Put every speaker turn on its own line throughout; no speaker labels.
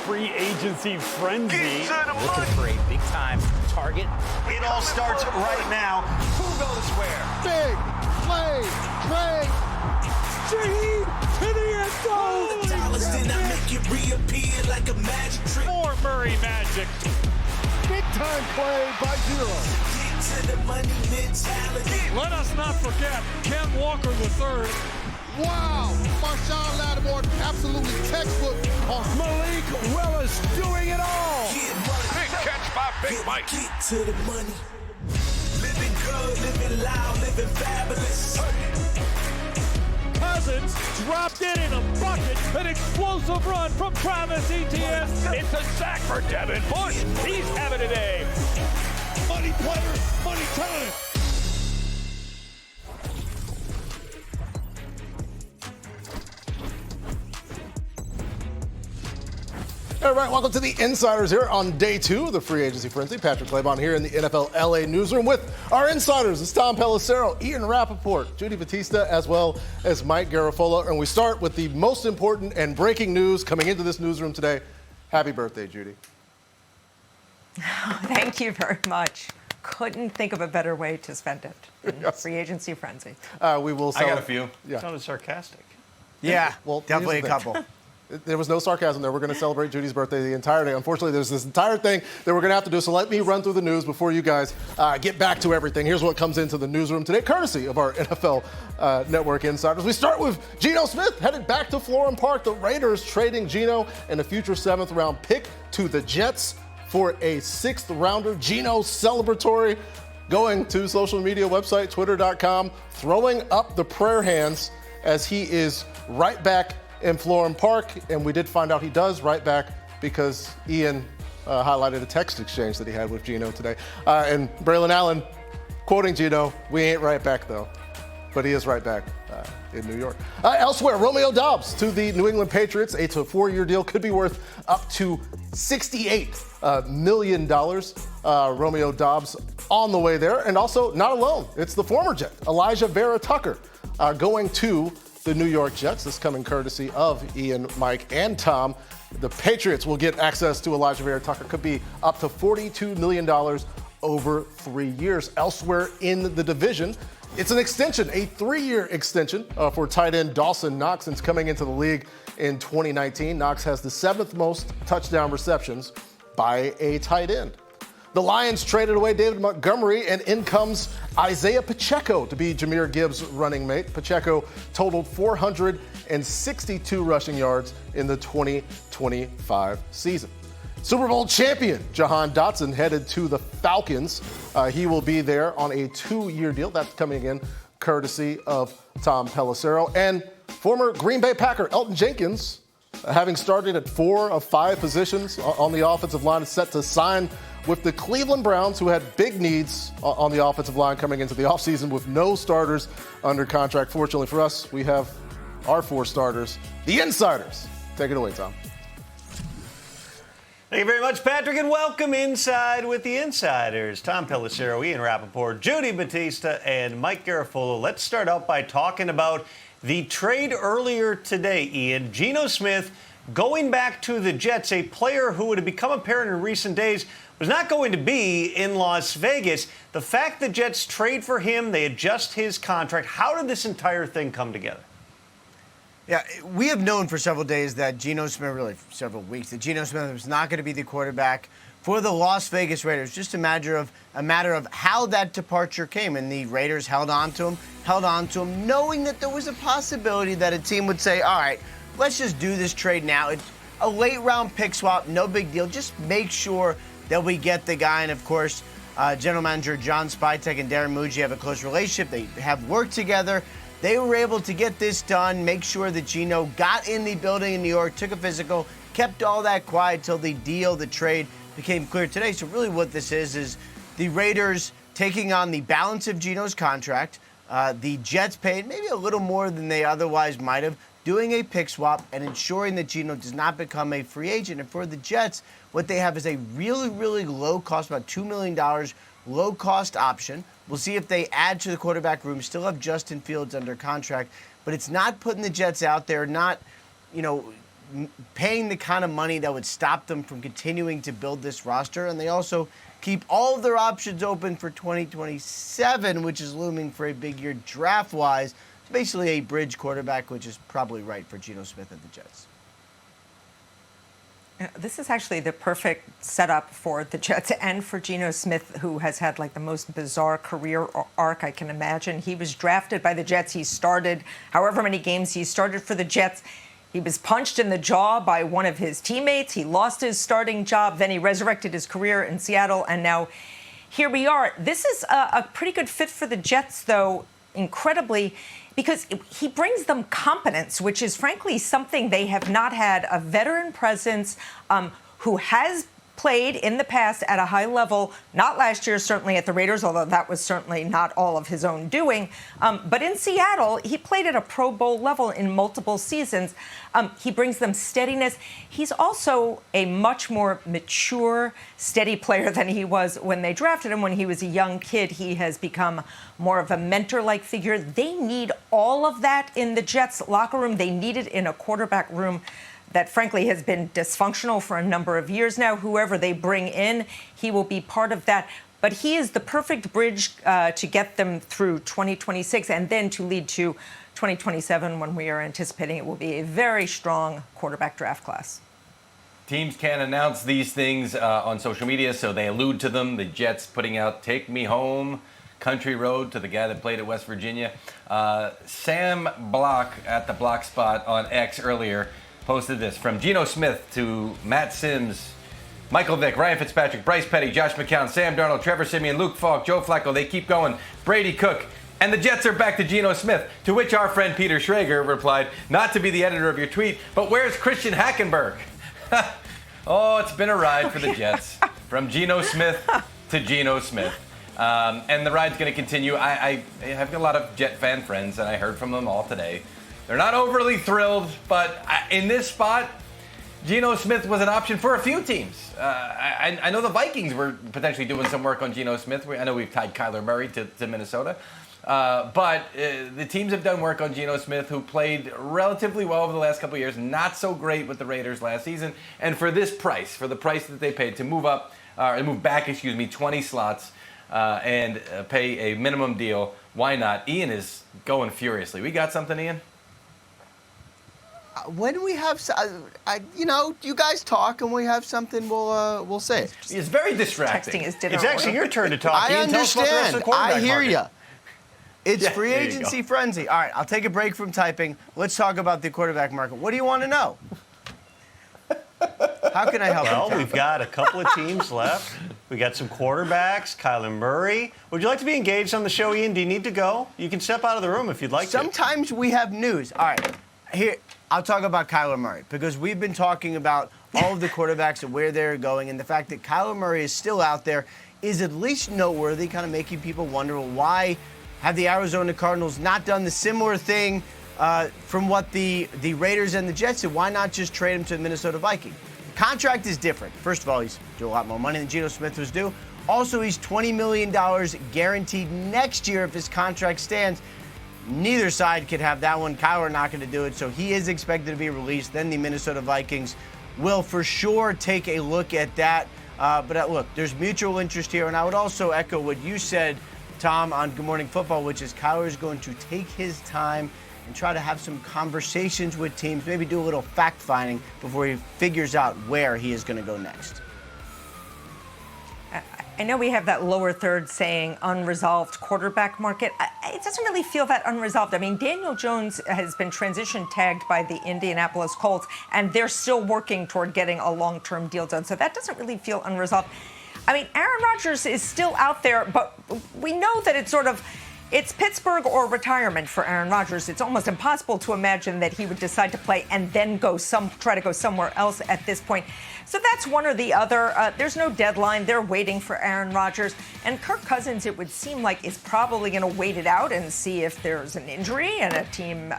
free agency frenzy.
Looking for a big-time target.
It all starts right now.
Who goes where?
Big play, Trey.
Shaheed to the end zone.
Dollars did not make it reappear like a magic trick.
More Murray magic.
Big time play by Geno.
Get to the money mentality.
Let us not forget Ken Walker III.
Wow. Marshawn Lattimore, absolutely textbook.
Malik Willis doing it all.
Get money.
Big catch by Big Mike.
Get to the money. Living good, living loud, living fabulous.
Cousins dropped in a bucket. An explosive run from Travis Etienne. It's a sack for Devin Bush. He's having a day.
Money players, money time.
All right, welcome to the Insiders here on day 2 of the free agency frenzy. Patrick Claybon here in the NFL LA newsroom with our insiders. It's Tom Pelissero, Ian Rappaport, Judy Batista, as well as Mike Garafolo. And we start with the most important and breaking news coming into this newsroom today. Happy birthday, Judy.
Thank you very much. Couldn't think of a better way to spend it in free agency frenzy.
We will.
I got a few.
Yeah.
Sounded sarcastic.
Yeah,
Well,
definitely a
here's the thing.
couple.
There was no sarcasm there. We're going to celebrate Judy's birthday the entire day. Unfortunately, there's this entire thing that we're going to have to do. So let me run through the news before you guys get back to everything. Here's what comes into the newsroom today, courtesy of our NFL Network insiders. We start with Geno Smith headed back to Florham Park. The Raiders trading Geno and a future 7th-round pick to the Jets for a 6th-rounder. Geno celebratory, going to social media website, twitter.com, throwing up the prayer hands as he is right back in Florham Park, and we did find out he does right back because Ian highlighted a text exchange that he had with Geno today. And Braylon Allen, quoting Geno, "We ain't right back though," but he is right back in New York. Elsewhere, Romeo Doubbs to the New England Patriots. A 4-year deal could be worth up to $68 million. Romeo Doubbs on the way there, and also not alone. It's the former Jet, Elijah Vera Tucker, going to the New York Jets. This coming courtesy of Ian, Mike, and Tom. The Patriots will get access to Elijah Vera Tucker. Could be up to $42 million over 3 years. Elsewhere in the division, it's an extension, a 3-year extension for tight end Dawson Knox since coming into the league in 2019. Knox has the 7th most touchdown receptions by a tight end. The Lions traded away David Montgomery, and in comes Isaiah Pacheco to be Jahmyr Gibbs' running mate. Pacheco totaled 462 rushing yards in the 2025 season. Super Bowl champion Jahan Dotson headed to the Falcons. He will be there on a 2-year deal. That's coming in courtesy of Tom Pelissero. And former Green Bay Packer Elton Jenkins, having started at 4 of 5 positions on the offensive line, is set to sign with the Cleveland Browns, who had big needs on the offensive line coming into the offseason with no starters under contract. Fortunately for us, we have our 4 starters, the Insiders. Take it away, Tom.
Thank you very much, Patrick, and welcome inside with the Insiders. Tom Pelissero, Ian Rappaport, Judy Batista, and Mike Garafolo. Let's start out by talking about the trade earlier today, Ian. Geno Smith going back to the Jets, a player who would have become apparent in recent days was not going to be in Las Vegas. The fact the Jets trade for him, they adjust his contract. How did this entire thing come together?
Yeah, we have known for several days that Geno Smith, really for several weeks, that Geno Smith was not going to be the quarterback for the Las Vegas Raiders. Just a matter of how that departure came, and the Raiders held on to him, knowing that there was a possibility that a team would say, all right, let's just do this trade now. It's a late-round pick swap, no big deal. Just make sure that we get the guy. And, of course, General Manager John Spytek and Darren Muji have a close relationship. They have worked together. They were able to get this done, make sure that Geno got in the building in New York, took a physical, kept all that quiet till the deal, the trade became clear today. So really what this is the Raiders taking on the balance of Geno's contract. The Jets paid maybe a little more than they otherwise might have, doing a pick swap and ensuring that Geno does not become a free agent. And for the Jets, what they have is a really, really low cost, about $2 million, low cost option. We'll see if they add to the quarterback room, still have Justin Fields under contract, but it's not putting the Jets out there, not, paying the kind of money that would stop them from continuing to build this roster. And they also keep all of their options open for 2027, which is looming for a big year draft-wise. It's basically a bridge quarterback, which is probably right for Geno Smith and the Jets.
This is actually the perfect setup for the Jets and for Geno Smith, who has had like the most bizarre career arc I can imagine. He was drafted by the Jets. He started however many games he started for the Jets. He was punched in the jaw by one of his teammates. He lost his starting job. Then he resurrected his career in Seattle. And now here we are. This is a pretty good fit for the Jets, though, incredibly, because he brings them competence, which is frankly something they have not had. A veteran presence who has played in the past at a high level, not last year, certainly at the Raiders, although that was certainly not all of his own doing. But in Seattle, he played at a Pro Bowl level in multiple seasons. He brings them steadiness. He's also a much more mature, steady player than he was when they drafted him. When he was a young kid, he has become more of a mentor-like figure. They need all of that in the Jets locker room. They need it in a quarterback room that frankly has been dysfunctional for a number of years now. Whoever they bring in, he will be part of that. But he is the perfect bridge to get them through 2026 and then to lead to 2027 when we are anticipating it will be a very strong quarterback draft class.
Teams can't announce these things on social media, so they allude to them. The Jets putting out "Take Me Home," Country Road to the guy that played at West Virginia. Sam Block at the Block Spot on X earlier posted this: from Geno Smith to Matt Sims, Michael Vick, Ryan Fitzpatrick, Bryce Petty, Josh McCown, Sam Darnold, Trevor Siemian, Luke Falk, Joe Flacco. They keep going. Brady Cook. And the Jets are back to Geno Smith, to which our friend Peter Schrager replied, not to be the editor of your tweet, but where's Christian Hackenberg? Oh, it's been a ride for the Jets. From Geno Smith to Geno Smith. And the ride's going to continue. I have a lot of Jet fan friends, and I heard from them all today. They're not overly thrilled, but in this spot, Geno Smith was an option for a few teams. I know the Vikings were potentially doing some work on Geno Smith. I know we've tied Kyler Murray to Minnesota. But the teams have done work on Geno Smith, who played relatively well over the last couple of years, not so great with the Raiders last season. And for this price, for the price that they paid to move back 20 slots and pay a minimum deal, why not? Ian is going furiously. We got something, Ian?
When we have, you guys talk, and we have something, we'll say it.
It's very distracting.
Texting his dinner
It's actually your turn to talk.
I
Ian, tell us about the rest of
understand.
the quarterback
I hear
market.
you. It's
Yeah,
free
there you
agency
go.
frenzy. All right, I'll take a break from typing. Let's talk about the quarterback market. What do you want to know? How can I help you?
Well,
Tom?
we've got a couple of teams left. We got some quarterbacks. Kyler Murray. Would you like to be engaged on the show, Ian? Do you need to go? You can step out of the room if you'd like to.
Sometimes we have news. All right, here, I'll talk about Kyler Murray, because we've been talking about all of the quarterbacks and where they're going, and the fact that Kyler Murray is still out there is at least noteworthy, kind of making people wonder, well, why have the Arizona Cardinals not done the similar thing from what the Raiders and the Jets did? Why not just trade him to the Minnesota Vikings? Contract is different. First of all, he's due a lot more money than Geno Smith was due. Also, he's $20 million guaranteed next year if his contract stands. Neither side could have that one. Kyler not going to do it, so he is expected to be released. Then the Minnesota Vikings will for sure take a look at that. But look, there's mutual interest here, and I would also echo what you said, Tom, on Good Morning Football, which is Kyler is going to take his time and try to have some conversations with teams, maybe do a little fact-finding before he figures out where he is going to go next.
I know we have that lower third saying unresolved quarterback market. It doesn't really feel that unresolved. I mean, Daniel Jones has been transition tagged by the Indianapolis Colts, and they're still working toward getting a long-term deal done. So that doesn't really feel unresolved. I mean, Aaron Rodgers is still out there, but we know that it's Pittsburgh or retirement for Aaron Rodgers. It's almost impossible to imagine that he would decide to play and then try to go somewhere else at this point. So that's one or the other. There's no deadline. They're waiting for Aaron Rodgers. And Kirk Cousins, it would seem like, is probably going to wait it out and see if there's an injury and a team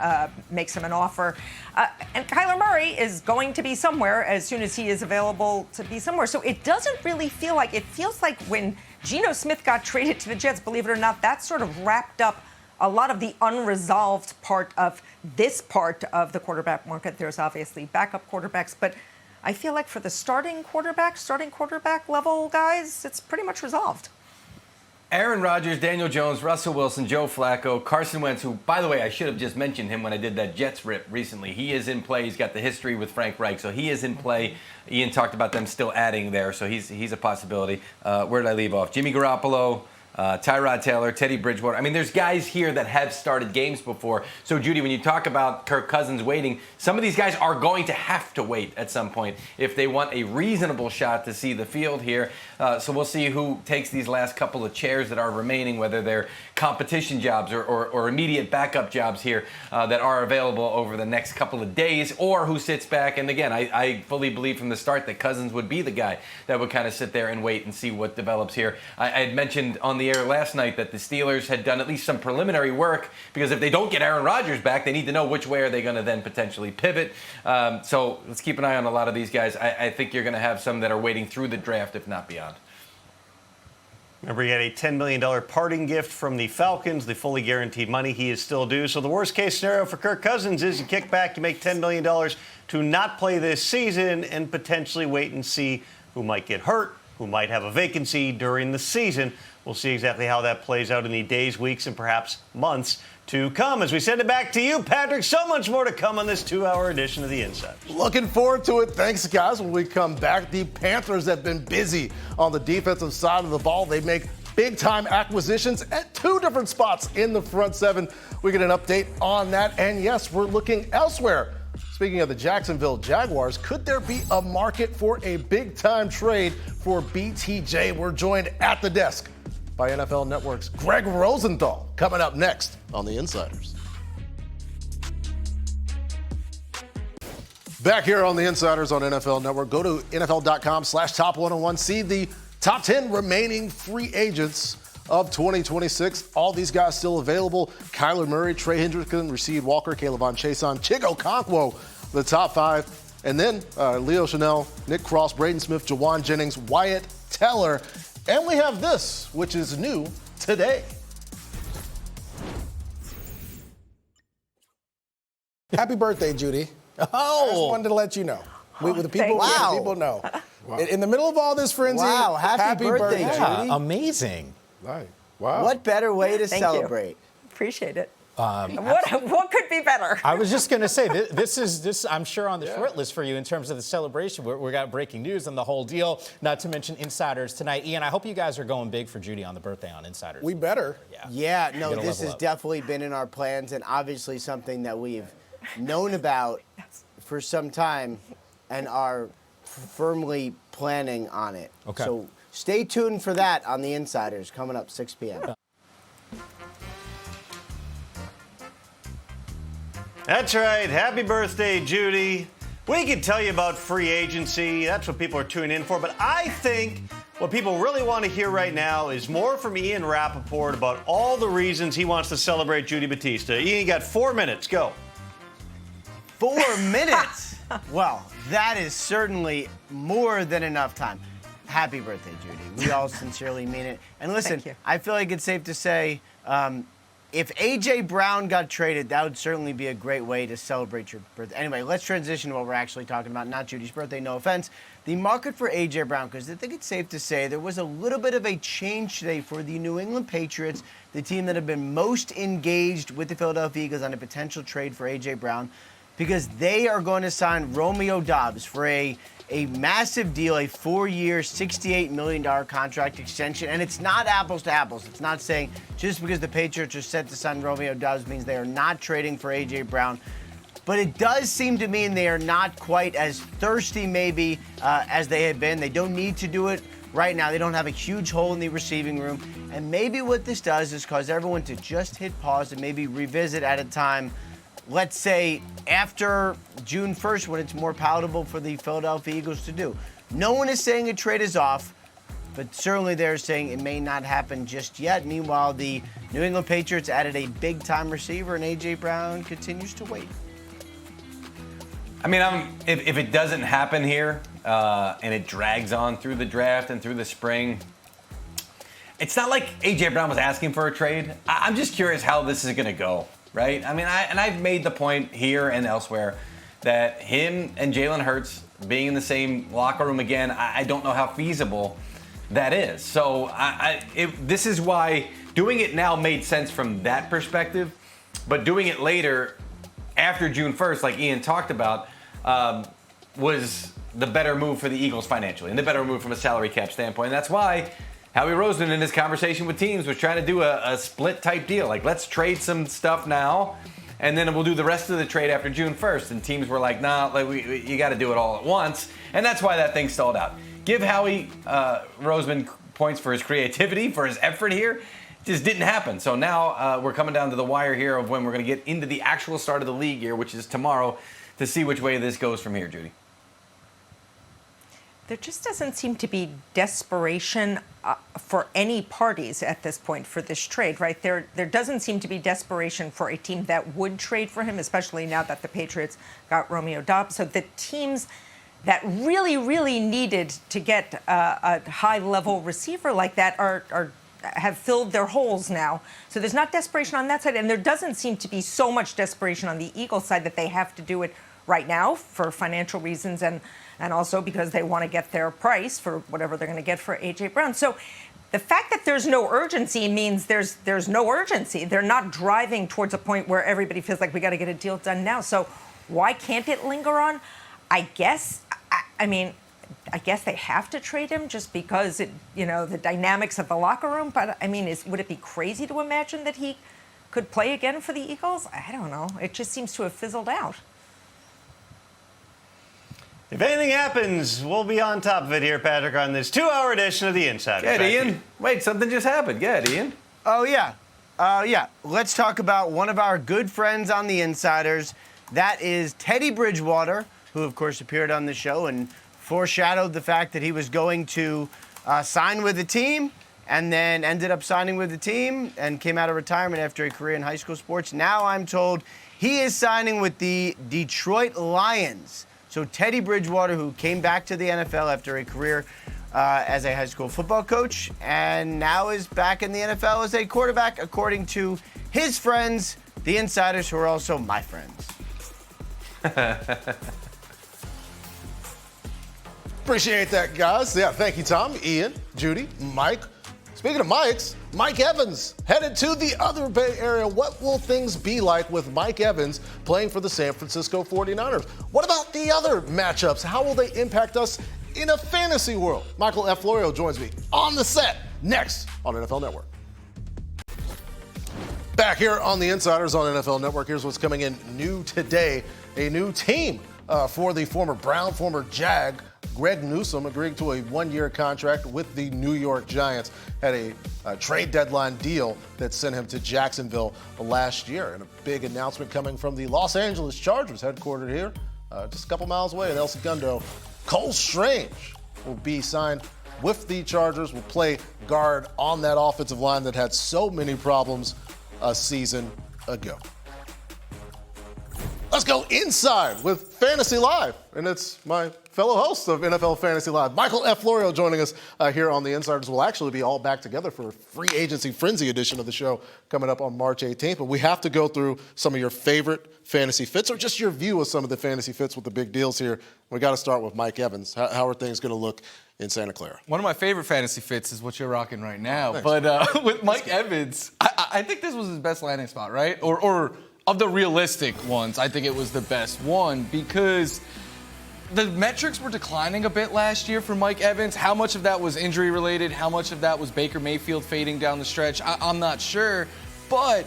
makes him an offer. And Kyler Murray is going to be somewhere as soon as he is available to be somewhere. So it doesn't really feel like, it feels like when Geno Smith got traded to the Jets, believe it or not, that sort of wrapped up a lot of the unresolved part of this part of the quarterback market. There's obviously backup quarterbacks, but I feel like for the starting quarterback level guys, it's pretty much resolved.
Aaron Rodgers, Daniel Jones, Russell Wilson, Joe Flacco, Carson Wentz, who, by the way, I should have just mentioned him when I did that Jets rip recently. He is in play. He's got the history with Frank Reich, so he is in play. Ian talked about them still adding there, so he's a possibility. Where did I leave off? Jimmy Garoppolo, Tyrod Taylor, Teddy Bridgewater. I mean, there's guys here that have started games before. So, Judy, when you talk about Kirk Cousins waiting, some of these guys are going to have to wait at some point if they want a reasonable shot to see the field here. So we'll see who takes these last couple of chairs that are remaining, whether they're competition jobs or immediate backup jobs here that are available over the next couple of days, or who sits back. And again, I fully believe from the start that Cousins would be the guy that would kind of sit there and wait and see what develops here. I had mentioned on the air last night that the Steelers had done at least some preliminary work, because if they don't get Aaron Rodgers back, they need to know which way are they going to then potentially pivot. So let's keep an eye on a lot of these guys. I think you're going to have some that are waiting through the draft, if not beyond.
Remember, he had a $10 million parting gift from the Falcons, the fully guaranteed money he is still due. So the worst-case scenario for Kirk Cousins is you kick back, you make $10 million to not play this season and potentially wait and see who might get hurt, who might have a vacancy during the season. We'll see exactly how that plays out in the days, weeks, and perhaps months to come. As we send it back to you, Patrick, so much more to come on this 2-hour edition of The Insiders.
Looking forward to it. Thanks, guys. When we come back, the Panthers have been busy on the defensive side of the ball. They make big-time acquisitions at 2 different spots in the front 7. We get an update on that. And, yes, we're looking elsewhere. Speaking of the Jacksonville Jaguars, could there be a market for a big-time trade for BTJ? We're joined at the desk by NFL Network's Greg Rosenthal, coming up next on The Insiders. Back here on The Insiders on NFL Network, go to NFL.com/top101. See the top 10 remaining free agents of 2026. All these guys still available. Kyler Murray, Trey Hendrickson, Rasheed Walker, Caleb Chason, Chigo Okonkwo, the top 5. And then Leo Chanel, Nick Cross, Braden Smith, Jawan Jennings, Wyatt Teller. And we have this, which is new today.
Happy birthday, Judy.
Oh.
I just wanted to let you know. The people know. Wow. In the middle of all this frenzy, happy birthday, Judy.
Amazing.
Right. Wow.
What better way to celebrate?
You. Appreciate it. What could be better?
I was just going to say, this is I'm sure on the short list for you in terms of the celebration. We got breaking news and the whole deal, not to mention Insiders tonight. Ian, I hope you guys are going big for Judy on the birthday on Insiders.
We better.
Yeah, no, this has definitely been in our plans, and obviously something that we've known about for some time and are firmly planning on it.
Okay.
So stay tuned for that on the Insiders coming up 6 p.m.
That's right. Happy birthday, Judy. We could tell you about free agency. That's what people are tuning in for. But I think what people really want to hear right now is more from Ian Rappaport about all the reasons he wants to celebrate Judy Batista. Ian, you got 4 minutes. Go.
4 minutes? Well, that is certainly more than enough time. Happy birthday, Judy. We all sincerely mean it. And listen, I feel like it's safe to say if A.J. Brown got traded, that would certainly be a great way to celebrate your birthday. Anyway, let's transition to what we're actually talking about, not Judy's birthday, no offense. The market for A.J. Brown, because I think it's safe to say there was a little bit of a change today for the New England Patriots, the team that have been most engaged with the Philadelphia Eagles on a potential trade for A.J. Brown, because they are going to sign Romeo Doubbs for a massive deal, a 4-year, $68 million contract extension. And it's not apples to apples. It's not saying just because the Patriots are set to sign Romeo Doubbs means they are not trading for A.J. Brown. But it does seem to mean they are not quite as thirsty maybe as they had been. They don't need to do it right now. They don't have a huge hole in the receiving room. And maybe what this does is cause everyone to just hit pause and maybe revisit at a time, let's say after June 1st, when it's more palatable for the Philadelphia Eagles to do. No one is saying a trade is off, but certainly they're saying it may not happen just yet. Meanwhile, the New England Patriots added a big-time receiver, and A.J. Brown continues to wait.
I mean, if it doesn't happen here and it drags on through the draft and through the spring, it's not like A.J. Brown was asking for a trade. I'm just curious how this is going to go, right? I mean, I've made the point here and elsewhere that him and Jalen Hurts being in the same locker room again, I don't know how feasible that is. So this is why doing it now made sense from that perspective, but doing it later, after June 1st, like Ian talked about, was the better move for the Eagles financially and the better move from a salary cap standpoint. And that's why Howie Roseman in his conversation with teams was trying to do a split type deal. Like, let's trade some stuff now, and then we'll do the rest of the trade after June 1st. And teams were like, nah, like you got to do it all at once. And that's why that thing stalled out. Give Howie Roseman points for his creativity, for his effort here. It just didn't happen. So now we're coming down to the wire here of when we're going to get into the actual start of the league year, which is tomorrow, to see which way this goes from here, Judy.
There just doesn't seem to be desperation for any parties at this point for this trade, right? There doesn't seem to be desperation for a team that would trade for him, especially now that the Patriots got Romeo Doubbs. So the teams that really, really needed to get a high-level receiver like that have filled their holes now. So there's not desperation on that side, and there doesn't seem to be so much desperation on the Eagles side that they have to do it right now for financial reasons and also because they want to get their price for whatever they're going to get for A.J. Brown. So the fact that there's no urgency means there's no urgency. They're not driving towards a point where everybody feels like we got to get a deal done now. So why can't it linger on? I guess they have to trade him just because the dynamics of the locker room. But I mean, would it be crazy to imagine that he could play again for the Eagles? I don't know. It just seems to have fizzled out.
If anything happens, we'll be on top of it here, Patrick, on this 2-hour edition of The Insider.
Good, Ian. Wait, something just happened. Good, Ian.
Oh, yeah. Let's talk about one of our good friends on The Insiders. That is Teddy Bridgewater, who, of course, appeared on the show and foreshadowed the fact that he was going to sign with the team and then ended up signing with the team and came out of retirement after a career in high school sports. Now I'm told he is signing with the Detroit Lions. So Teddy Bridgewater, who came back to the NFL after a career as a high school football coach and now is back in the NFL as a quarterback, according to his friends, the Insiders, who are also my friends.
Appreciate that, guys. Yeah, thank you, Tom, Ian, Judy, Mike. Speaking of Mikes, Mike Evans headed to the other Bay Area. What will things be like with Mike Evans playing for the San Francisco 49ers? What about the other matchups? How will they impact us in a fantasy world? Michael F. Florio joins me on the set next on NFL Network. Back here on the Insiders on NFL Network, here's what's coming in new today. A new team for the former Brown, former Jag, Greg Newsome, agreeing to a one-year contract with the New York Giants. Had a trade deadline deal that sent him to Jacksonville last year. And a big announcement coming from the Los Angeles Chargers, headquartered here, just a couple miles away in El Segundo. Cole Strange will be signed with the Chargers, will play guard on that offensive line that had so many problems a season ago. Let's go inside with Fantasy Live. And it's my fellow host of NFL Fantasy Live, Michael F. Florio, joining us here on the Insiders. We'll actually be all back together for a free agency frenzy edition of the show coming up on March 18th. But we have to go through some of your favorite fantasy fits or just your view of some of the fantasy fits with the big deals here. We got to start with Mike Evans. How are things going to look in Santa Clara?
One of my favorite fantasy fits is what you're rocking right now.
Thanks.
But with Mike Evans, I think this was his best landing spot, right? Or of the realistic ones, I think it was the best one because the metrics were declining a bit last year for Mike Evans. How much of that was injury related? How much of that was Baker Mayfield fading down the stretch? I'm not sure. But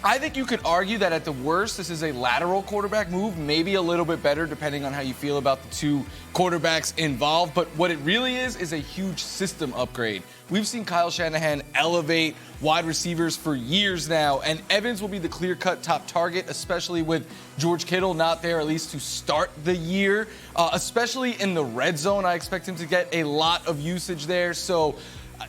I think you could argue that at the worst, this is a lateral quarterback move, maybe a little bit better depending on how you feel about the two quarterbacks involved. But what it really is a huge system upgrade. We've seen Kyle Shanahan elevate wide receivers for years now, and Evans will be the clear-cut top target, especially with George Kittle not there, at least to start the year. Especially in the red zone, I expect him to get a lot of usage there. So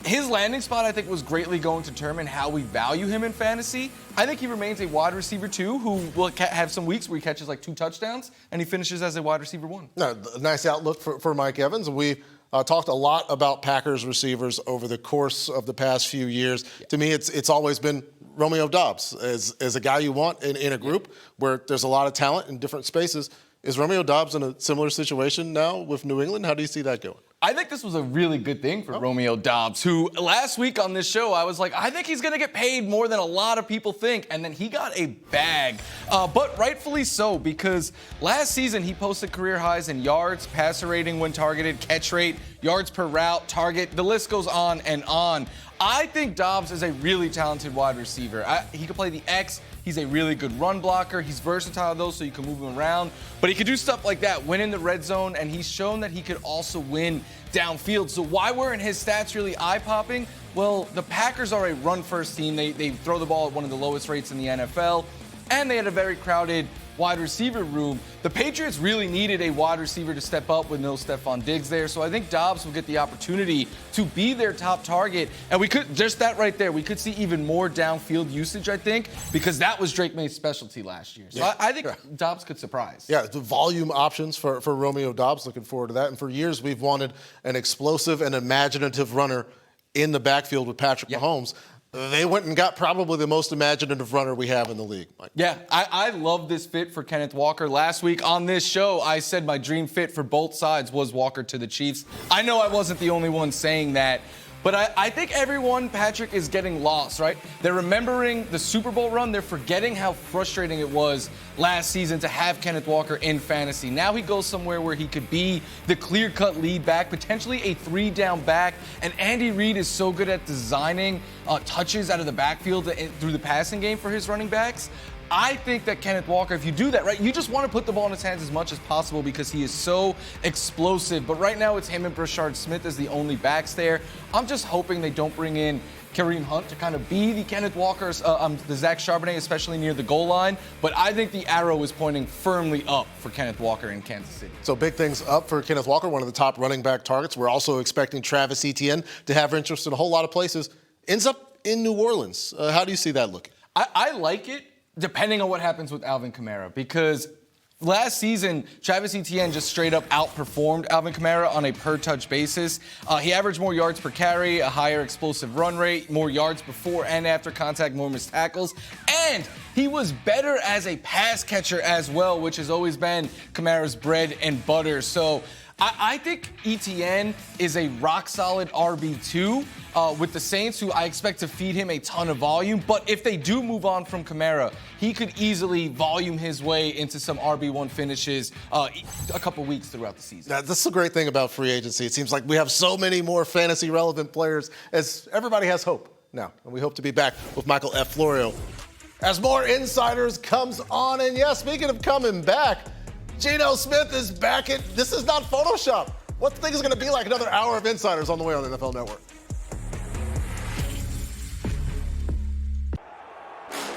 his landing spot, I think, was greatly going to determine how we value him in fantasy. I think he remains a wide receiver 2 who will have some weeks where he catches like 2 touchdowns and he finishes as a wide receiver 1.
No, nice outlook for Mike Evans. We talked a lot about Packers receivers over the course of the past few years. To me, it's always been Romeo Doubbs as a guy you want in a group where there's a lot of talent in different spaces. Is Romeo Doubbs in a similar situation now with New England? How do you see that going?
I think this was a really good thing for Romeo Doubbs, who last week on this show, I was like, I think he's going to get paid more than a lot of people think. And then he got a bag, but rightfully so, because last season he posted career highs in yards, passer rating when targeted, catch rate, yards per route, target. The list goes on and on. I think Doubbs is a really talented wide receiver. He could play the X. He's a really good run blocker. He's versatile, though, so you can move him around. But he could do stuff like that, win in the red zone, and he's shown that he could also win downfield. So why weren't his stats really eye-popping? Well, the Packers are a run-first team. They throw the ball at one of the lowest rates in the NFL, and they had a very crowded wide receiver room. The Patriots really needed a wide receiver to step up with no Stephon Diggs there. So I think Doubbs will get the opportunity to be their top target. And we could, just that right there, we could see even more downfield usage, I think, because that was Drake May's specialty last year. So I think Doubbs could surprise.
Yeah, the volume options for Romeo Doubbs, looking forward to that. And for years, we've wanted an explosive and imaginative runner in the backfield with Patrick Mahomes. They went and got probably the most imaginative runner we have in the league, Mike.
Yeah, I love this fit for Kenneth Walker. Last week on this show, I said my dream fit for both sides was Walker to the Chiefs. I know I wasn't the only one saying that, but I think everyone, Patrick, is getting lost, right? They're remembering the Super Bowl run. They're forgetting how frustrating it was last season to have Kenneth Walker in fantasy. Now he goes somewhere where he could be the clear-cut lead back, potentially a 3-down back. And Andy Reid is so good at designing touches out of the backfield through the passing game for his running backs. I think that Kenneth Walker, if you do that, right, you just want to put the ball in his hands as much as possible because he is so explosive. But right now it's him and Brashard Smith as the only backs there. I'm just hoping they don't bring in Kareem Hunt to kind of be the Kenneth Walker's, the Zach Charbonnet, especially near the goal line. But I think the arrow is pointing firmly up for Kenneth Walker in Kansas City.
So big things up for Kenneth Walker, one of the top running back targets. We're also expecting Travis Etienne to have interest in a whole lot of places. Ends up in New Orleans. How do you see that looking?
I like it, depending on what happens with Alvin Kamara, because last season, Travis Etienne just straight up outperformed Alvin Kamara on a per-touch basis. He averaged more yards per carry, a higher explosive run rate, more yards before and after contact, more missed tackles, and he was better as a pass catcher as well, which has always been Kamara's bread and butter. So I think Etienne is a rock-solid RB2 with the Saints, who I expect to feed him a ton of volume. But if they do move on from Kamara, he could easily volume his way into some RB1 finishes a couple weeks throughout the season.
That's the great thing about free agency. It seems like we have so many more fantasy-relevant players as everybody has hope now. And we hope to be back with Michael F. Florio as more Insiders comes on. And yes, speaking of coming back, Geno Smith is back. This is not Photoshop. What do you think is going to be like another hour of Insiders on the way on the NFL Network?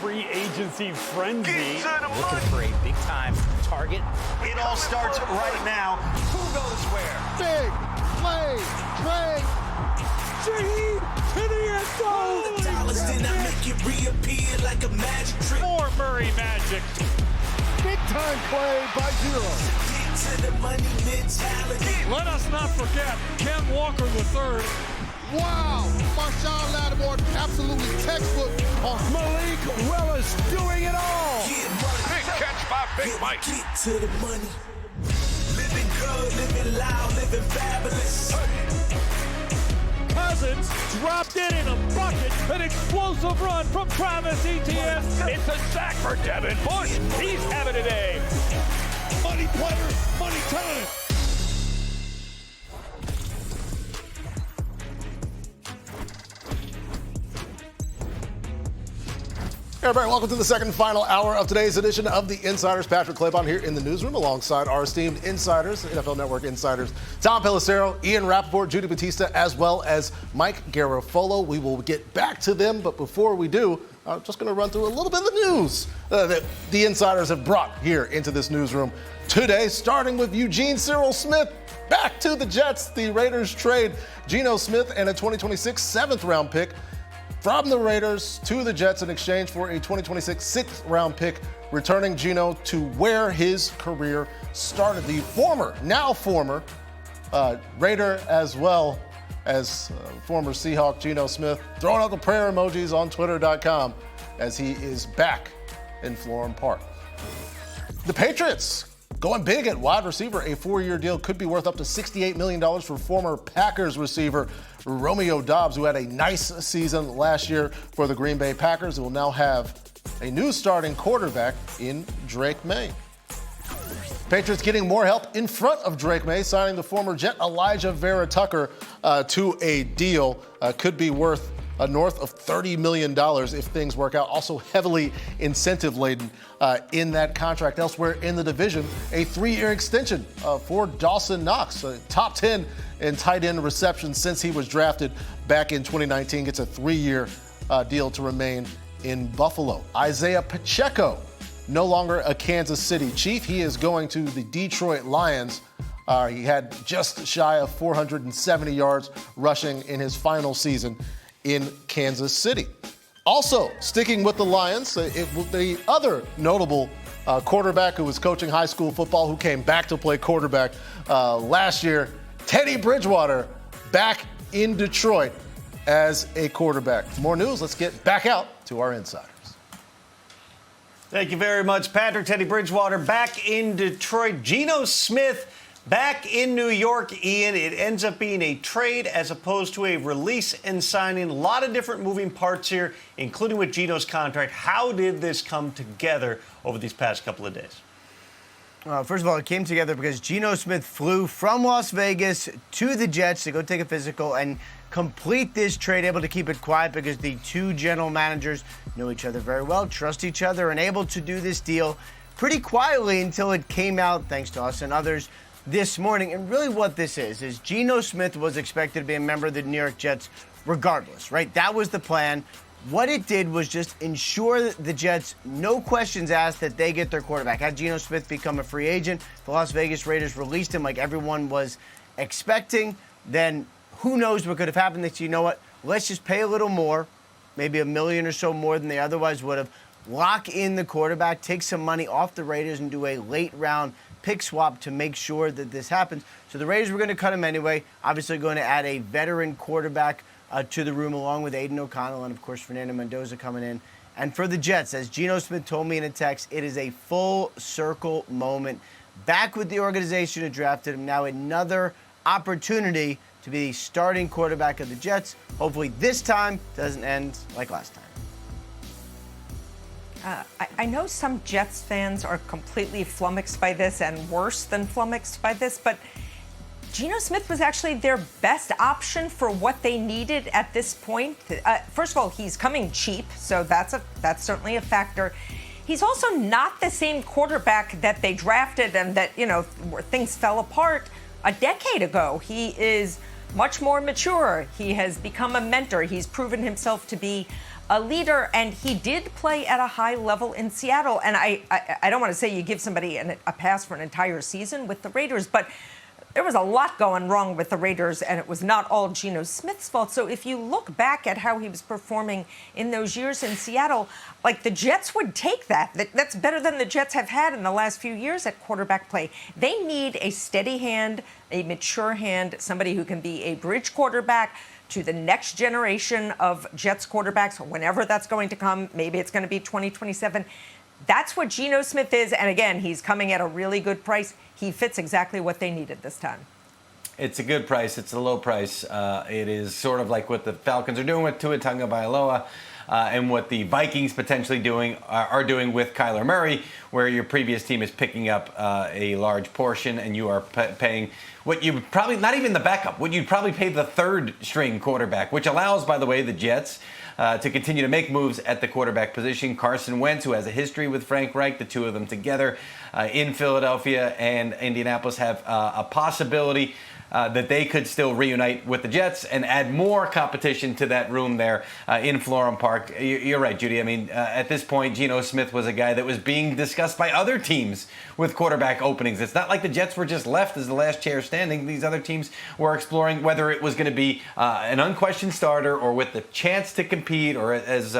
Free agency frenzy.
Looking for a big-time target.
It all starts right now.
Who goes where?
Big play, Trey.
Shaheed to the end zone.
Dollars, then I make it reappear like a magic trick.
More Murray magic.
Big time play by Zero.
Get to the money mentality.
Let us not forget Ken Walker III.
Wow. Marshawn Lattimore, absolutely textbook.
Malik Willis doing it all.
Big catch by Big Mike. Get to the money. Living good, living loud, living fabulous.
Cousins dropped in a bucket. An explosive run from Travis Etienne. It's a sack for Devin Bush. He's having a day.
Money players, money time.
Hey everybody, welcome to the second and final hour of today's edition of the Insiders. Patrick Claybon here in the newsroom alongside our esteemed Insiders, NFL Network Insiders, Tom Pelissero, Ian Rappaport, Judy Batista, as well as Mike Garafolo. We will get back to them, but before we do, I'm just going to run through a little bit of the news that the Insiders have brought here into this newsroom today, starting with Eugene Cyril Smith. Back to the Jets. The Raiders trade Geno Smith and a 2026 7th-round pick from the Raiders to the Jets in exchange for a 2026 6th-round pick, returning Geno to where his career started. The now former Raider as well as former Seahawk Geno Smith, throwing out the prayer emojis on Twitter.com as he is back in Florham Park. The Patriots going big at wide receiver. A 4-year deal could be worth up to $68 million for former Packers receiver Romeo Doubbs, who had a nice season last year for the Green Bay Packers. He will now have a new starting quarterback in Drake May. Patriots getting more help in front of Drake May, signing the former Jet Elijah Vera Tucker to a deal. Could be worth north of $30 million if things work out. Also heavily incentive-laden in that contract. Elsewhere in the division, a 3-year extension for Dawson Knox, top 10 in tight end reception since he was drafted back in 2019. Gets a 3-year deal to remain in Buffalo. Isaiah Pacheco, no longer a Kansas City Chief. He is going to the Detroit Lions. He had just shy of 470 yards rushing in his final season in Kansas City. Also, sticking with the Lions, the other notable quarterback who was coaching high school football, who came back to play quarterback last year, Teddy Bridgewater, back in Detroit as a quarterback. For more news, let's get back out to our insiders.
Thank you very much, Patrick. Teddy Bridgewater back in Detroit. Geno Smith back in New York. Ian, it ends up being a trade as opposed to a release and signing. A lot of different moving parts here, including with Geno's contract. How did this come together over these past couple of days?
First of all, it came together because Geno Smith flew from Las Vegas to the Jets to go take a physical and complete this trade, able to keep it quiet because the two general managers know each other very well, trust each other, and able to do this deal pretty quietly until it came out, thanks to us and others, this morning. And really what this is Geno Smith was expected to be a member of the New York Jets regardless, right? That was the plan. What it did was just ensure that the Jets, no questions asked, that they get their quarterback. Had Geno Smith become a free agent, the Las Vegas Raiders released him like everyone was expecting, then who knows what could have happened. They said, you know what, let's just pay a little more, maybe $1 million or so more than they otherwise would have, lock in the quarterback, take some money off the Raiders, and do a late round pick swap to make sure that this happens. So the Raiders were going to cut him anyway, obviously going to add a veteran quarterback to the room along with Aiden O'Connell and, of course, Fernando Mendoza coming in. And for the Jets, as Geno Smith told me in a text, it is a full circle moment. Back with the organization who drafted him, now another opportunity to be the starting quarterback of the Jets. Hopefully this time doesn't end like last time.
I know some Jets fans are completely flummoxed by this and worse than flummoxed by this, but Geno Smith was actually their best option for what they needed at this point. First of all, he's coming cheap, so that's certainly a factor. He's also not the same quarterback that they drafted and that, where things fell apart a decade ago. He is much more mature. He has become a mentor. He's proven himself to be a leader, and he did play at a high level in Seattle. And I don't want to say you give somebody a pass for an entire season with the Raiders, but there was a lot going wrong with the Raiders, and it was not all Geno Smith's fault. So if you look back at how he was performing in those years in Seattle, like the Jets would take that. That's better than the Jets have had in the last few years at quarterback play. They need a steady hand, a mature hand, somebody who can be a bridge quarterback to the next generation of Jets quarterbacks, whenever that's going to come. Maybe it's going to be 2027. That's what Geno Smith is. And again, he's coming at a really good price. He fits exactly what they needed this time.
It's a good price. It's a low price. It is sort of like what the Falcons are doing with Tua Tagovailoa and what the Vikings potentially are doing with Kyler Murray, where your previous team is picking up a large portion and you are paying what you probably, not even the backup, what you'd probably pay the third string quarterback, which allows, by the way, the Jets to continue to make moves at the quarterback position. Carson Wentz, who has a history with Frank Reich, the two of them together in Philadelphia and Indianapolis, have a possibility that they could still reunite with the Jets and add more competition to that room there in Florham Park. You're right, Judy. I mean, at this point, Geno Smith was a guy that was being discussed by other teams with quarterback openings. It's not like the Jets were just left as the last chair standing. These other teams were exploring whether it was going to be an unquestioned starter or with the chance to compete, or as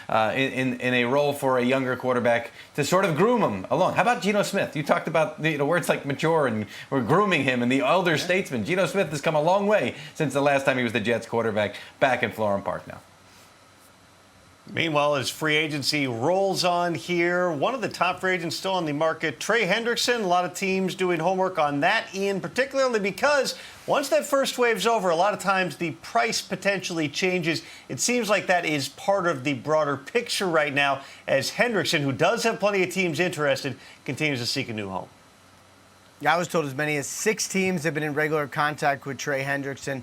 in a role for a younger quarterback to sort of groom him along. How about Geno Smith? You talked about the words like mature, and we're grooming him, and the elder statesman. Geno Smith has come a long way since the last time he was the Jets quarterback back in Florham Park now.
Meanwhile, as free agency rolls on here, one of the top free agents still on the market, Trey Hendrickson. A lot of teams doing homework on that, Ian, particularly because once that first wave's over, a lot of times the price potentially changes. It seems like that is part of the broader picture right now as Hendrickson, who does have plenty of teams interested, continues to seek a new home.
Yeah, I was told as many as 6 teams have been in regular contact with Trey Hendrickson.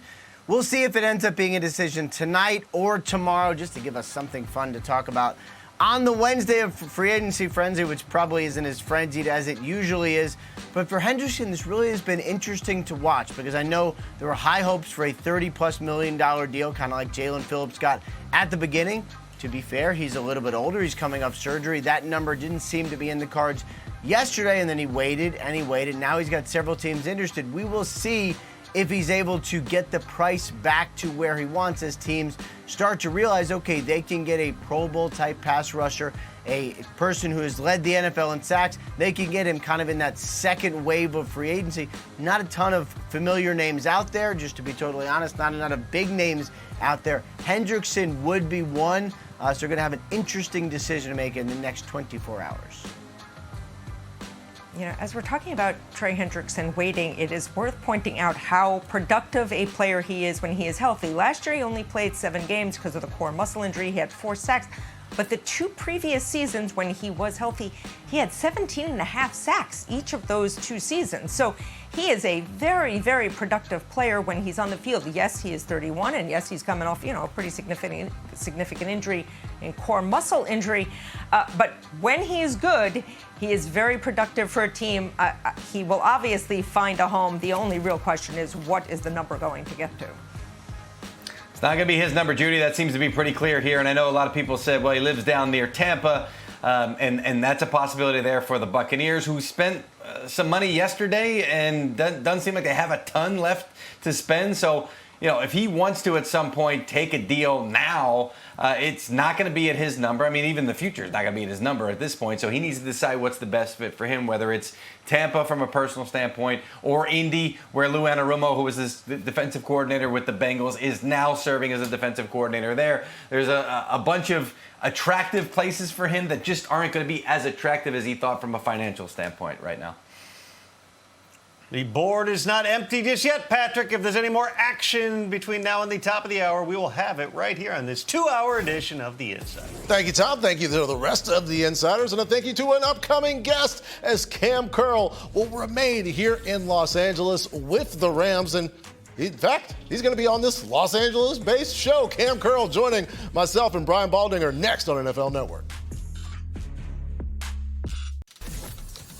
We'll see if it ends up being a decision tonight or tomorrow, just to give us something fun to talk about on the Wednesday of free agency frenzy, which probably isn't as frenzied as it usually is. But for Hendrickson, this really has been interesting to watch because I know there were high hopes for a $30+ million deal, kind of like Jalen Phillips got at the beginning. To be fair, he's a little bit older. He's coming off surgery. That number didn't seem to be in the cards yesterday, and then he waited and he waited. Now he's got several teams interested. We will see if he's able to get the price back to where he wants as teams start to realize, okay, they can get a Pro Bowl type pass rusher, a person who has led the NFL in sacks. They can get him kind of in that second wave of free agency. Not a ton of familiar names out there, just to be totally honest, not a lot of big names out there. Hendrickson would be one, so they're going to have an interesting decision to make in the next 24 hours.
You know, as we're talking about Trey Hendrickson waiting, it is worth pointing out how productive a player he is when he is healthy. Last year, he only played 7 games because of the core muscle injury. He had 4 sacks. But the 2 previous seasons when he was healthy, he had 17.5 sacks each of those 2 seasons. So he is a very, very productive player when he's on the field. Yes, he is 31, and yes, he's coming off, a pretty significant injury and core muscle injury. But when he is good, he is very productive for a team. He will obviously find a home. The only real question is, what is the number going to get to?
It's not going to be his number, Judy. That seems to be pretty clear here. And I know a lot of people said, well, he lives down near Tampa, and that's a possibility there for the Buccaneers, who spent some money yesterday and doesn't seem like they have a ton left to spend. So, if he wants to at some point take a deal now, it's not going to be at his number. I mean, even the future is not going to be at his number at this point. So he needs to decide what's the best fit for him, whether it's Tampa from a personal standpoint or Indy, where Lou Anarumo, who was his defensive coordinator with the Bengals, is now serving as a defensive coordinator there. There's a bunch of attractive places for him that just aren't going to be as attractive as he thought from a financial standpoint right now.
The board is not empty just yet, Patrick. If there's any more action between now and the top of the hour, we will have it right here on this 2-hour edition of The Insider.
Thank you, Tom. Thank you to the rest of the Insiders. And a thank you to an upcoming guest, as Cam Curl will remain here in Los Angeles with the Rams. And in fact, he's going to be on this Los Angeles-based show. Cam Curl joining myself and Brian Baldinger next on NFL Network.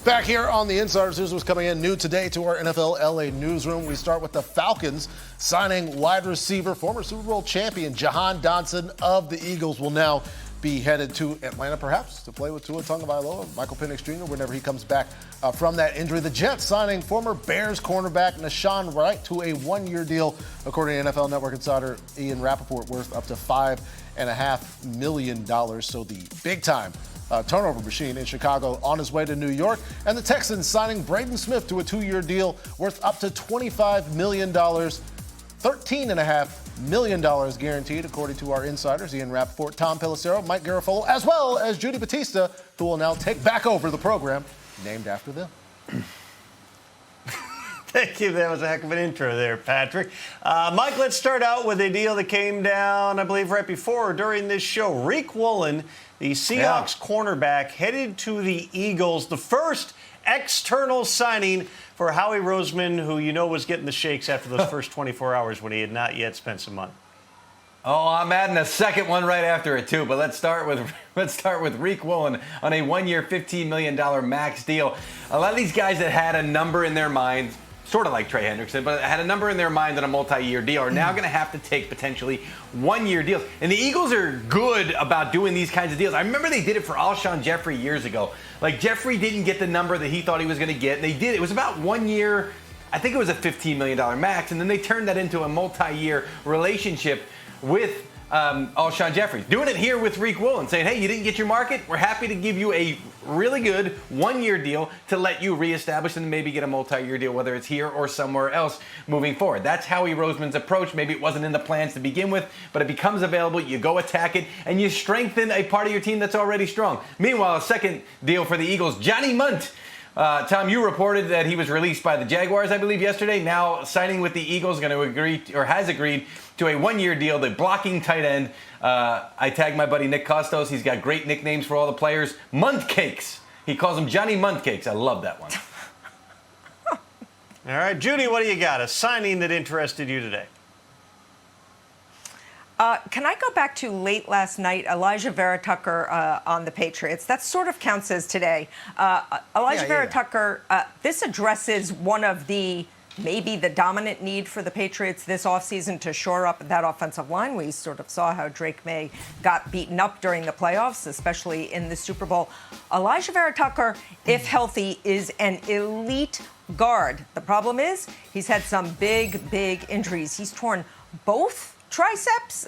Back here on the Insiders, here's what's coming in new today to our NFL LA newsroom. We start with the Falcons signing wide receiver, former Super Bowl champion Jahan Dotson of the Eagles will now be headed to Atlanta, perhaps, to play with Tua Tagovailoa, Michael Penix Jr., whenever he comes back from that injury. The Jets signing former Bears cornerback Nashawn Wright to a 1-year deal, according to NFL Network insider Ian Rappaport, worth up to $5.5 million. So the big-time turnover machine in Chicago on his way to New York. And the Texans signing Braden Smith to a 2-year deal worth up to $25 million, $13.5 million guaranteed, according to our insiders, Ian Rappaport, Tom Pelissero, Mike Garafolo, as well as Judy Batista, who will now take back over the program named after them.
Thank you. That was a heck of an intro there, Patrick. Mike, let's start out with a deal that came down, I believe, right before or during this show. Riq Woolen, the Seahawks cornerback, headed to the Eagles. The first external signing for Howie Roseman, who was getting the shakes after those first 24 hours when he had not yet spent some money.
Oh, I'm adding a second one right after it too. But let's start with Riq Woolen on a 1-year, $15 million max deal. A lot of these guys that had a number in their mind, sort of like Trey Hendrickson, but had a number in their mind on a multi-year deal, are now going to have to take potentially 1-year deals. And the Eagles are good about doing these kinds of deals. I remember they did it for Alshon Jeffrey years ago. Like, Jeffrey didn't get the number that he thought he was going to get, and they did. It was about 1 year. I think it was a $15 million max, and then they turned that into a multi-year relationship with Alshon Jeffrey. Doing it here with Reek Woolen, saying, hey, you didn't get your market? We're happy to give you a really good one-year deal to let you reestablish and maybe get a multi-year deal, whether it's here or somewhere else moving forward. That's Howie Roseman's approach. Maybe it wasn't in the plans to begin with, but it becomes available. You go attack it, and you strengthen a part of your team that's already strong. Meanwhile, a second deal for the Eagles, Johnny Munt. Tom, you reported that he was released by the Jaguars, I believe, yesterday. Now signing with the Eagles, going to agree or has agreed to a one-year deal. The blocking tight end. I tagged my buddy Nick Costos. He's got great nicknames for all the players. Munt Cakes. He calls them Johnny Munt Cakes. I love that one.
All right, Judy, what do you got? A signing that interested you today?
Can I go back to late last night, Elijah Vera Tucker on the Patriots? That sort of counts as today. Elijah Vera Tucker, this addresses one of maybe the dominant need for the Patriots this offseason to shore up that offensive line. We sort of saw how Drake May got beaten up during the playoffs, especially in the Super Bowl. Elijah Vera Tucker, if healthy, is an elite guard. The problem is he's had some big injuries. He's torn both triceps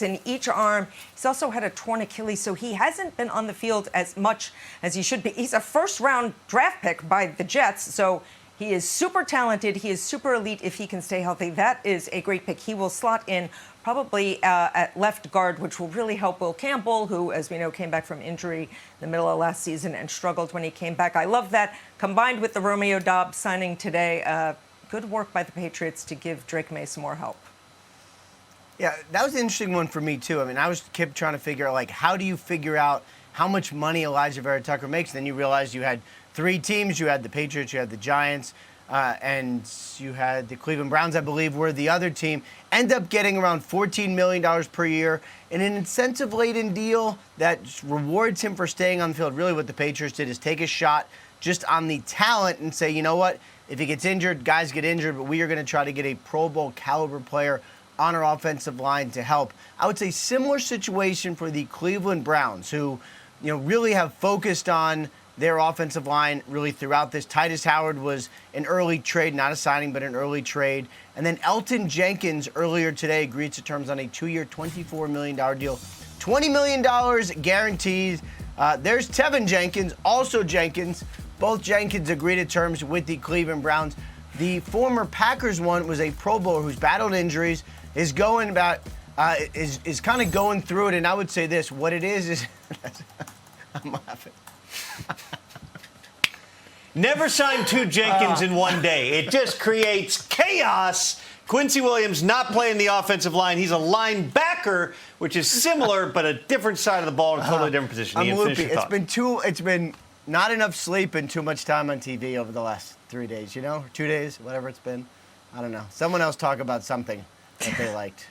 in each arm. He's also had a torn Achilles, so he hasn't been on the field as much as he should be. He's a first-round draft pick by the Jets, so he is super talented. He is super elite if he can stay healthy. That is a great pick. He will slot in probably at left guard, which will really help Will Campbell, who, as we know, came back from injury in the middle of last season and struggled when he came back. I love that. Combined with the Romeo Doubbs signing today, good work by the Patriots to give Drake May some more help.
Yeah, that was an interesting one for me, too. I mean, I kept trying to figure out, like, how do you figure out how much money Elijah Vera Tucker makes? Then you realize you had three teams. You had the Patriots, you had the Giants, and you had the Cleveland Browns, I believe, were the other team. End up getting around $14 million per year in an incentive-laden deal that rewards him for staying on the field. Really what the Patriots did is take a shot just on the talent and say, you know what, if he gets injured, guys get injured, but we are going to try to get a Pro Bowl caliber player on our offensive line to help. I would say similar situation for the Cleveland Browns, who, really have focused on their offensive line really throughout this. Titus Howard was an early trade, not a signing, but an early trade. And then Elton Jenkins earlier today agreed to terms on a 2-year, $24 million deal. $20 million guaranteed. There's Tevin Jenkins, also Jenkins. Both Jenkins agreed to terms with the Cleveland Browns. The former Packers one was a Pro Bowler who's battled injuries, is kind of going through it, and I would say this: what it is I'm laughing.
Never sign two Jenkins in one day. It just creates chaos. Quincy Williams not playing the offensive line. He's a linebacker, which is similar but a different side of the ball in a totally different position.
I'm loopy. It's been not enough sleep and too much time on TV over the last 3 days. Or 2 days, whatever it's been. I don't know. Someone else talk about something that they liked.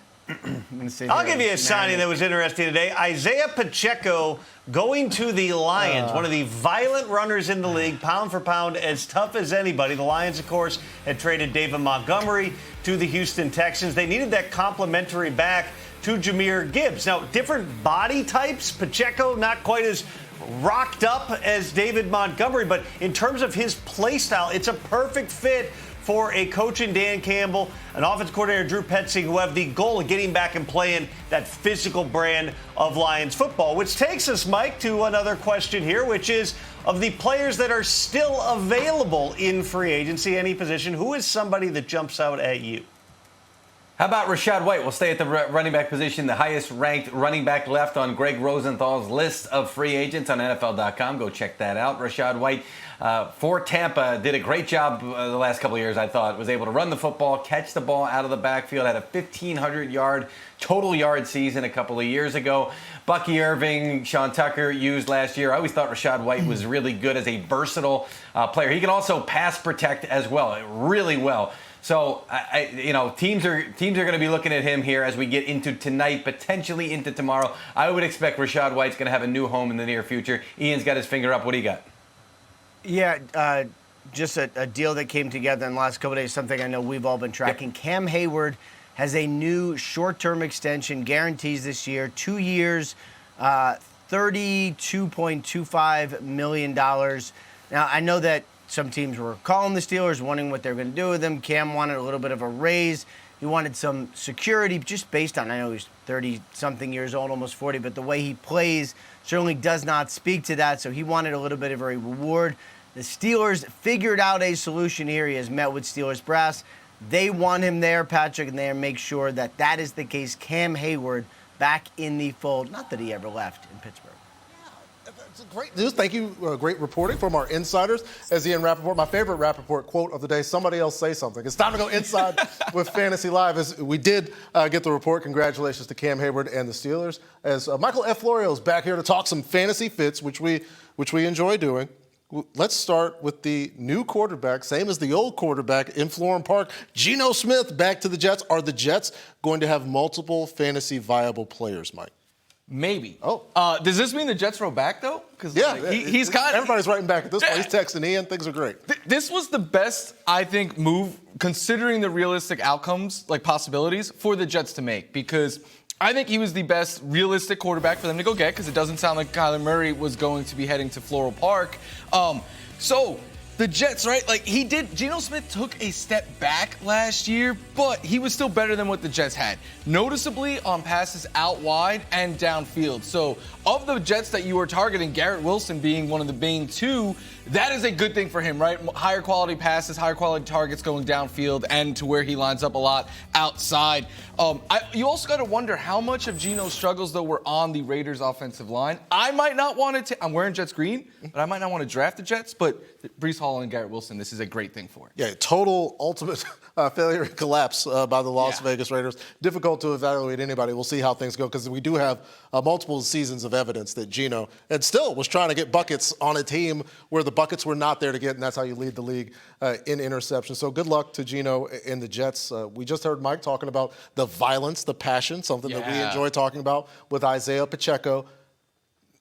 I'll give you a signing that was interesting today. Isaiah Pacheco going to the Lions, one of the violent runners in the league, pound for pound, as tough as anybody. The Lions, of course, had traded David Montgomery to the Houston Texans. They needed that complimentary back to Jahmyr Gibbs. Now, different body types. Pacheco not quite as rocked up as David Montgomery, but in terms of his play style, it's a perfect fit for a coach in Dan Campbell, an offensive coordinator Drew Petzing, who have the goal of getting back and playing that physical brand of Lions football. Which takes us, Mike, to another question here, which is, of the players that are still available in free agency, any position, who is somebody that jumps out at you?
How about Rachaad White? We'll stay at the running back position, the highest-ranked running back left on Greg Rosenthal's list of free agents on NFL.com. Go check that out. Rachaad White for Tampa did a great job the last couple of years, I thought. Was able to run the football, catch the ball out of the backfield, had a 1,500-yard total yard season a couple of years ago. Bucky Irving, Sean Tucker used last year. I always thought Rachaad White was really good as a versatile player. He can also pass protect as well, really well. So, teams are going to be looking at him here as we get into tonight, potentially into tomorrow. I would expect Rachaad White's going to have a new home in the near future. Ian's got his finger up. What do you got?
Yeah, just a deal that came together in the last couple of days, something I know we've all been tracking. Yep. Cam Hayward has a new short-term extension, guarantees this year, 2 years, $32.25 million. Now, I know that some teams were calling the Steelers, wondering what they're going to do with him. Cam wanted a little bit of a raise. He wanted some security just based on, I know he's 30-something years old, almost 40, but the way he plays certainly does not speak to that, so he wanted a little bit of a reward. The Steelers figured out a solution here. He has met with Steelers brass. They want him there, Patrick, and they make sure that that is the case. Cam Hayward back in the fold. Not that he ever left in Pittsburgh.
That's great news. Thank you. Great reporting from our insiders. As Ian Rappaport, my favorite Rappaport quote of the day, somebody else say something. It's time to go inside with Fantasy Live. As we did get the report, congratulations to Cam Hayward and the Steelers. As Michael F. Florio is back here to talk some fantasy fits, which we enjoy doing. Let's start with the new quarterback, same as the old quarterback in Florham Park. Geno Smith back to the Jets. Are the Jets going to have multiple fantasy viable players, Mike?
Maybe.
Oh.
Does this mean the Jets row back, though? Because he's kind of...
Everybody's writing back at this point. He's texting Ian. Things are great.
This was the best, I think, move, considering the realistic outcomes, like possibilities, for the Jets to make. Because I think he was the best realistic quarterback for them to go get, because it doesn't sound like Kyler Murray was going to be heading to Floral Park. So the Jets, right? Like Geno Smith took a step back last year, but he was still better than what the Jets had. Noticeably on passes out wide and downfield. So of the Jets that you were targeting, Garrett Wilson being one of the main two, that is a good thing for him, right? Higher quality passes, higher quality targets going downfield and to where he lines up a lot outside. You also got to wonder how much of Geno's struggles, though, were on the Raiders' offensive line. I might not want to. I'm wearing Jets green, but I might not want to draft the Jets. But Breece Hall and Garrett Wilson, this is a great thing for it.
Yeah, total ultimate failure and collapse by the Las Vegas Raiders. Difficult to evaluate anybody. We'll see how things go because we do have multiple seasons of evidence that Geno and still was trying to get buckets on a team where the buckets were not there to get, and that's how you lead the league in interceptions. So good luck to Geno and the Jets. We just heard Mike talking about the violence, the passion, something that we enjoy talking about with Isaiah Pacheco.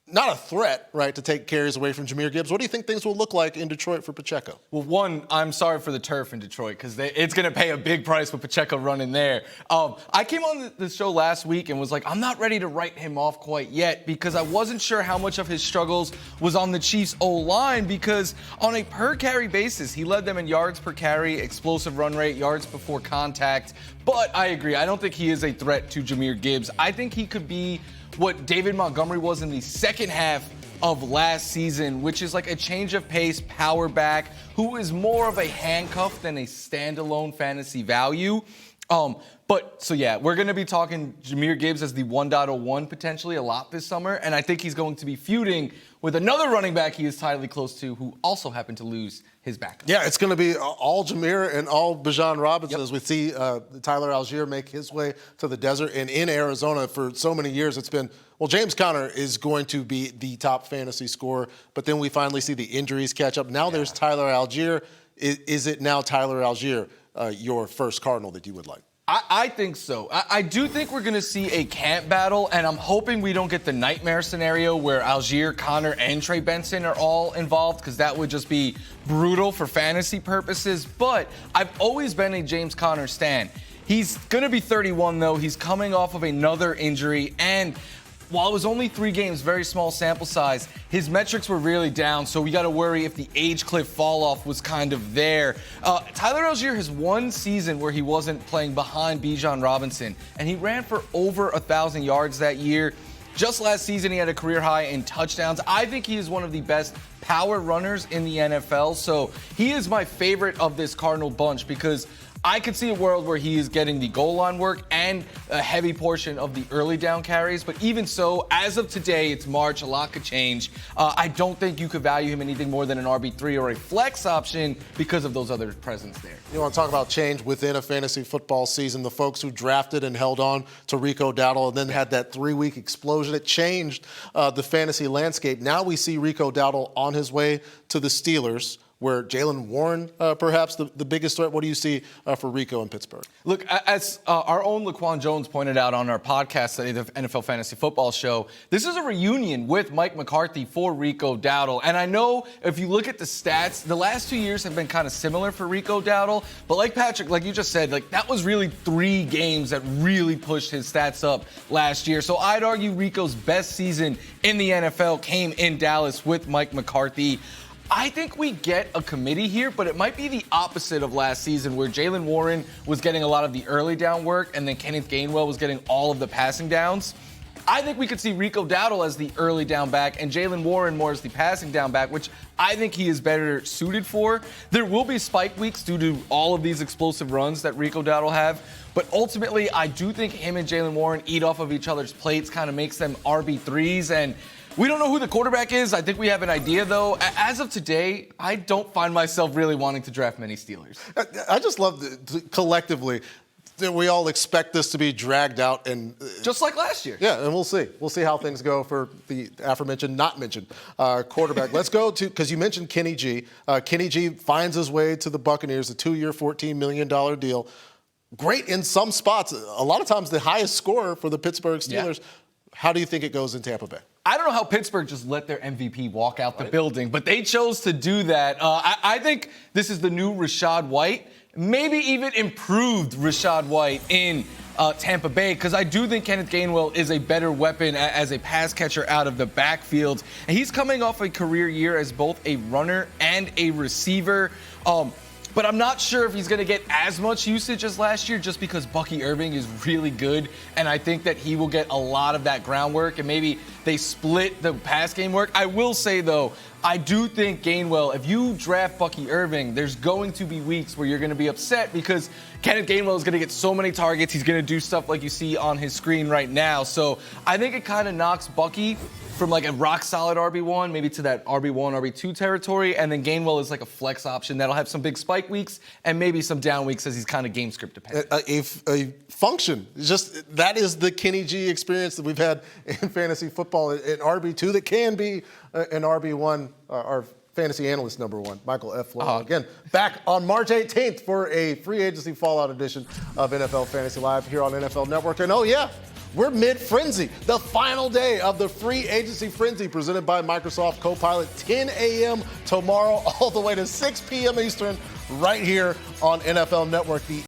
Not a threat, right, to take carries away from Jahmyr Gibbs. What do you think things will look like in Detroit for Pacheco?
Well, one, I'm sorry for the turf in Detroit because it's going to pay a big price with Pacheco running there. I came on the show last week and was like, I'm not ready to write him off quite yet because I wasn't sure how much of his struggles was on the Chiefs' O-line because on a per-carry basis, he led them in yards per carry, explosive run rate, yards before contact. But I agree. I don't think he is a threat to Jahmyr Gibbs. I think he could be what David Montgomery was in the second half of last season, which is like a change of pace power back who is more of a handcuff than a standalone fantasy value. We're going to be talking Jahmyr Gibbs as the 1.01 potentially a lot this summer, and I think he's going to be feuding with another running back he is tightly close to who also happened to lose his backup.
Yeah, it's going to be all Jahmyr and all Bijan Robinson as we see Tyler Algier make his way to the desert. And in Arizona for so many years, it's been, well, James Conner is going to be the top fantasy scorer, but then we finally see the injuries catch up. Now there's Tyler Algier. Is it now Tyler Algier, your first Cardinal that you would like?
I think so. I do think we're going to see a camp battle, and I'm hoping we don't get the nightmare scenario where Algier, Connor, and Trey Benson are all involved because that would just be brutal for fantasy purposes. But I've always been a James Conner stan. He's going to be 31, though. He's coming off of another injury, and while it was only 3 games, very small sample size, his metrics were really down, so we got to worry if the age cliff fall-off was kind of there. Tyler Algier has one season where he wasn't playing behind Bijan Robinson, and he ran for over 1,000 yards that year. Just last season, he had a career high in touchdowns. I think he is one of the best power runners in the NFL, so he is my favorite of this Cardinal bunch because I could see a world where he is getting the goal line work and a heavy portion of the early down carries. But even so, as of today, it's March. A lot could change. I don't think you could value him anything more than an RB3 or a flex option because of those other presence there.
You want to talk about change within a fantasy football season? The folks who drafted and held on to Rico Dowdle and then had that 3-week explosion, it changed the fantasy landscape. Now we see Rico Dowdle on his way to the Steelers, where Jaylen Warren, perhaps the biggest threat. What do you see for Rico in Pittsburgh?
Look, as our own Laquan Jones pointed out on our podcast, the NFL Fantasy Football Show, this is a reunion with Mike McCarthy for Rico Dowdle. And I know if you look at the stats, the last 2 years have been kind of similar for Rico Dowdle. But like Patrick, like you just said, like that was really 3 games that really pushed his stats up last year. So I'd argue Rico's best season in the NFL came in Dallas with Mike McCarthy. I think we get a committee here, but it might be the opposite of last season where Jaylen Warren was getting a lot of the early down work and then Kenneth Gainwell was getting all of the passing downs. I think we could see Rico Dowdle as the early down back and Jaylen Warren more as the passing down back, which I think he is better suited for. There will be spike weeks due to all of these explosive runs that Rico Dowdle have, but ultimately I do think him and Jaylen Warren eat off of each other's plates, kind of makes them RB3s, and we don't know who the quarterback is. I think we have an idea, though. As of today, I don't find myself really wanting to draft many Steelers.
I just love collectively that we all expect this to be dragged out and
just like last year.
Yeah, and we'll see. We'll see how things go for the aforementioned, not mentioned quarterback. Let's go to, because you mentioned Kenny G. Kenny G finds his way to the Buccaneers, a 2-year, $14 million deal. Great in some spots. A lot of times the highest scorer for the Pittsburgh Steelers. Yeah. How do you think it goes in Tampa Bay?
I don't know how Pittsburgh just let their MVP walk out the building, but they chose to do that. I think this is the new Rachaad White, maybe even improved Rachaad White in Tampa Bay, because I do think Kenneth Gainwell is a better weapon as a pass catcher out of the backfield. And he's coming off a career year as both a runner and a receiver. But I'm not sure if he's going to get as much usage as last year just because Bucky Irving is really good, and I think that he will get a lot of that groundwork, and maybe they split the pass game work. I will say, though, I do think Gainwell, if you draft Bucky Irving, there's going to be weeks where you're going to be upset because Kenneth Gainwell is going to get so many targets. He's going to do stuff like you see on his screen right now. So I think it kind of knocks Bucky from like a rock-solid RB1 maybe to that RB1, RB2 territory, and then Gainwell is like a flex option that'll have some big spike weeks and maybe some down weeks as he's kind of game script dependent.
A function. Just that is the Kenny G experience that we've had in fantasy football. An RB2 that can be an RB1, our fantasy analyst number one, Michael F. Lowe. Again, back on March 18th for a free agency fallout edition of NFL Fantasy Live here on NFL Network. And oh yeah, we're mid-frenzy, the final day of the free agency frenzy presented by Microsoft Copilot, 10 a.m. tomorrow all the way to 6 p.m. Eastern right here on NFL Network. The